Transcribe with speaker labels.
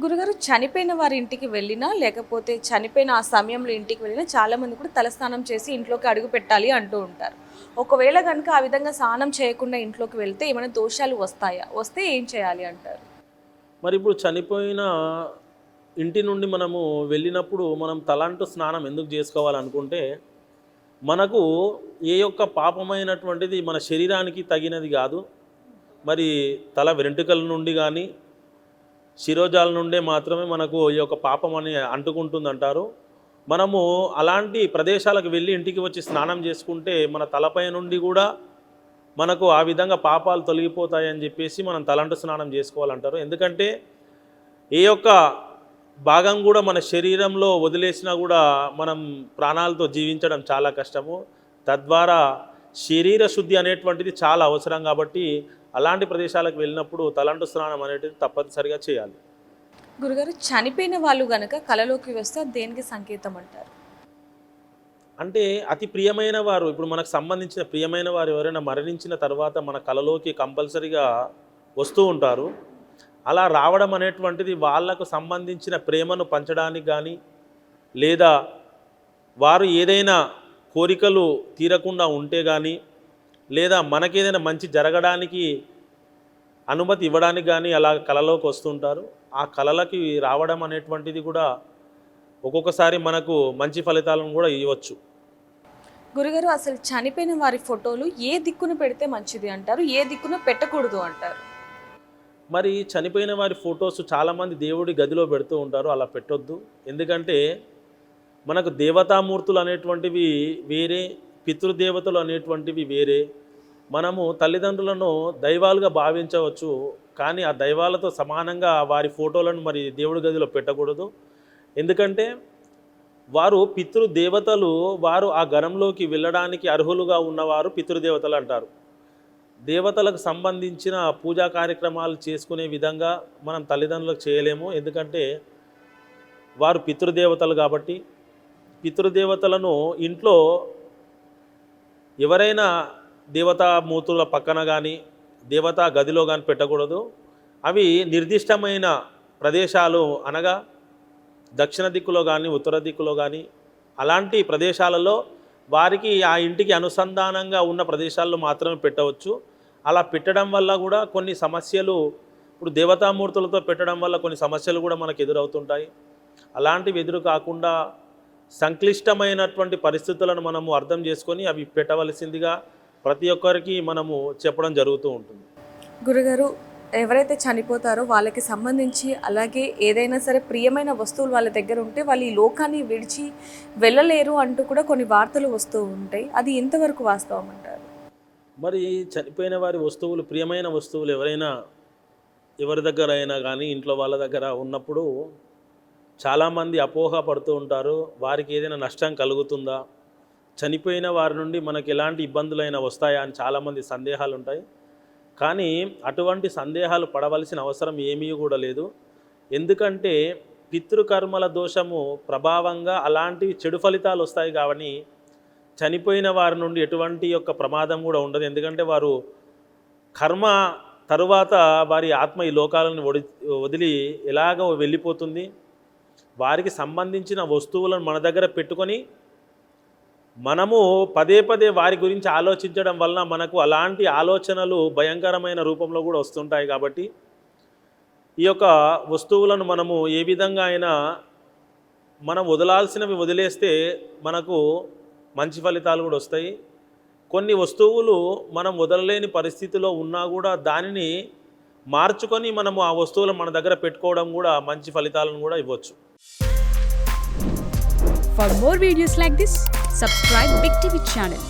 Speaker 1: గురుగారు చనిపోయిన వారి ఇంటికి వెళ్ళినా లేకపోతే చనిపోయిన ఆ సమయంలో ఇంటికి వెళ్ళినా చాలామంది కూడా తలస్నానం చేసి ఇంట్లోకి అడుగు పెట్టాలి అంటూ ఉంటారు. ఒకవేళ కనుక ఆ విధంగా స్నానం చేయకుండా ఇంట్లోకి వెళ్తే ఏమైనా దోషాలు వస్తాయా? వస్తే ఏం చేయాలి అంటారు?
Speaker 2: మరి ఇప్పుడు చనిపోయిన ఇంటి నుండి మనము వెళ్ళినప్పుడు మనం తలంటు స్నానం ఎందుకు చేసుకోవాలనుకుంటే మనకు ఏ యొక్క పాపమైనటువంటిది మన శరీరానికి తగినది కాదు. మరి తల వెంట్రుకల నుండి కానీ శిరోజాల నుండే మాత్రమే మనకు ఈ యొక్క పాపం అని అంటుకుంటుందంటారు. మనము అలాంటి ప్రదేశాలకు వెళ్ళి ఇంటికి వచ్చి స్నానం చేసుకుంటే మన తలపై నుండి కూడా మనకు ఆ విధంగా పాపాలు తొలగిపోతాయని చెప్పేసి మనం తలంటు స్నానం చేసుకోవాలంటారు. ఎందుకంటే ఏ యొక్క భాగం కూడా మన శరీరంలో వదిలేసినా కూడా మనం ప్రాణాలతో జీవించడం చాలా కష్టము. తద్వారా శరీర శుద్ధి అనేటువంటిది చాలా అవసరం. కాబట్టి అలాంటి ప్రదేశాలకు వెళ్ళినప్పుడు తలంటు స్నానం అనేటిది తప్పనిసరిగా చేయాలి.
Speaker 1: గురుగారు చనిపోయిన వాళ్ళు గనక కలలోకి వస్తే దేనికి సంకేతం అంటారు?
Speaker 2: అంటే అతి ప్రియమైన వారు, ఇప్పుడు మనకు సంబంధించిన ప్రియమైన వారు ఎవరైనా మరణించిన తర్వాత మన కలలోకి కంపల్సరీగా వస్తూ ఉంటారు. అలా రావడం అనేటువంటిది వాళ్లకు సంబంధించిన ప్రేమను పంచడానికి కానీ లేదా వారు ఏదైనా కోరికలు తీరకుండా ఉంటే కానీ లేదా మనకేదైనా మంచి జరగడానికి అనుమతి ఇవ్వడానికి కానీ అలా కలలోకి వస్తుంటారు. ఆ కలలకి రావడం అనేటువంటిది కూడా ఒక్కొక్కసారి మనకు మంచి ఫలితాలను కూడా ఇవ్వచ్చు.
Speaker 1: గురుగారు అసలు చనిపోయిన వారి ఫోటోలు ఏ దిక్కున పెడితే మంచిది అంటారు? ఏ దిక్కున పెట్టకూడదు అంటారు?
Speaker 2: మరి చనిపోయిన వారి ఫొటోస్ చాలామంది దేవుడి గదిలో పెడుతూ ఉంటారు. అలా పెట్టొద్దు. ఎందుకంటే మనకు దేవతామూర్తులు అనేటువంటివి వేరే, పితృదేవతలు అనేటువంటివి వేరే. మనము తల్లిదండ్రులను దైవాలుగా భావించవచ్చు, కానీ ఆ దైవాలతో సమానంగా వారి ఫోటోలను మరి దేవుడి గదిలో పెట్టకూడదు. ఎందుకంటే వారు పితృదేవతలు, వారు ఆ గరంలోకి వెళ్ళడానికి అర్హులుగా ఉన్నవారు పితృదేవతలు అంటారు. దేవతలకు సంబంధించిన పూజా కార్యక్రమాలు చేసుకునే విధంగా మనం తల్లిదండ్రులకు చేయలేము. ఎందుకంటే వారు పితృదేవతలు కాబట్టి పితృదేవతలను ఇంట్లో ఎవరైనా దేవతామూర్తుల పక్కన కానీ దేవతా గదిలో కానీ పెట్టకూడదు. అవి నిర్దిష్టమైన ప్రదేశాలు, అనగా దక్షిణ దిక్కులో కానీ ఉత్తర దిక్కులో కానీ అలాంటి ప్రదేశాలలో వారికి ఆ ఇంటికి అనుసంధానంగా ఉన్న ప్రదేశాల్లో మాత్రమే పెట్టవచ్చు. అలా పెట్టడం వల్ల కూడా కొన్ని సమస్యలు, ఇప్పుడు దేవతామూర్తులతో పెట్టడం వల్ల కొన్ని సమస్యలు కూడా మనకు ఎదురవుతుంటాయి. అలాంటివి ఎదురు కాకుండా సంక్లిష్టమైనటువంటి పరిస్థితులను మనము అర్థం చేసుకొని అవి పెట్టవలసిందిగా ప్రతి ఒక్కరికి మనము చెప్పడం జరుగుతూ ఉంటుంది.
Speaker 1: గురుగారు ఎవరైతే చనిపోతారో వాళ్ళకి సంబంధించి అలాగే ఏదైనా సరే ప్రియమైన వస్తువులు వాళ్ళ దగ్గర ఉంటే వాళ్ళు ఈ లోకాన్ని విడిచి వెళ్ళలేరు అంటూ కూడా కొన్ని వార్తలు వస్తూ ఉంటాయి. అది ఎంతవరకు వాస్తవం అంటారు?
Speaker 2: మరి చనిపోయిన వారి వస్తువులు, ప్రియమైన వస్తువులు ఎవరి దగ్గర అయినా కానీ ఇంట్లో వాళ్ళ దగ్గర ఉన్నప్పుడు చాలామంది అపోహ పడుతూ ఉంటారు. వారికి ఏదైనా నష్టం కలుగుతుందా, చనిపోయిన వారి నుండి మనకి ఎలాంటి ఇబ్బందులైనా వస్తాయా అని చాలామంది సందేహాలు ఉంటాయి. కానీ అటువంటి సందేహాలు పడవలసిన అవసరం ఏమీ కూడా లేదు. ఎందుకంటే పితృకర్మల దోషము ప్రభావంగా అలాంటివి చెడు ఫలితాలు వస్తాయి. కాబట్టి చనిపోయిన వారి నుండి ఎటువంటి యొక్క ప్రమాదం కూడా ఉండదు. ఎందుకంటే వారు కర్మ తరువాత వారి ఆత్మ ఈ లోకాలను వదిలి ఎలాగో వెళ్ళిపోతుంది. వారికి సంబంధించిన వస్తువులను మన దగ్గర పెట్టుకొని మనము పదే పదే వారి గురించి ఆలోచించడం వలన మనకు అలాంటి ఆలోచనలు భయంకరమైన రూపంలో కూడా వస్తుంటాయి. కాబట్టి ఈ యొక్క వస్తువులను మనము ఏ విధంగా అయినా మనం వదలాల్సినవి వదిలేస్తే మనకు మంచి ఫలితాలు కూడా వస్తాయి. కొన్ని వస్తువులు మనం వదలలేని పరిస్థితిలో ఉన్నా కూడా దానిని మార్చుకొని మనము ఆ వస్తువులను మన దగ్గర పెట్టుకోవడం కూడా మంచి ఫలితాలను కూడా ఇవ్వచ్చు.
Speaker 3: For more videos like this, subscribe Big TV channel.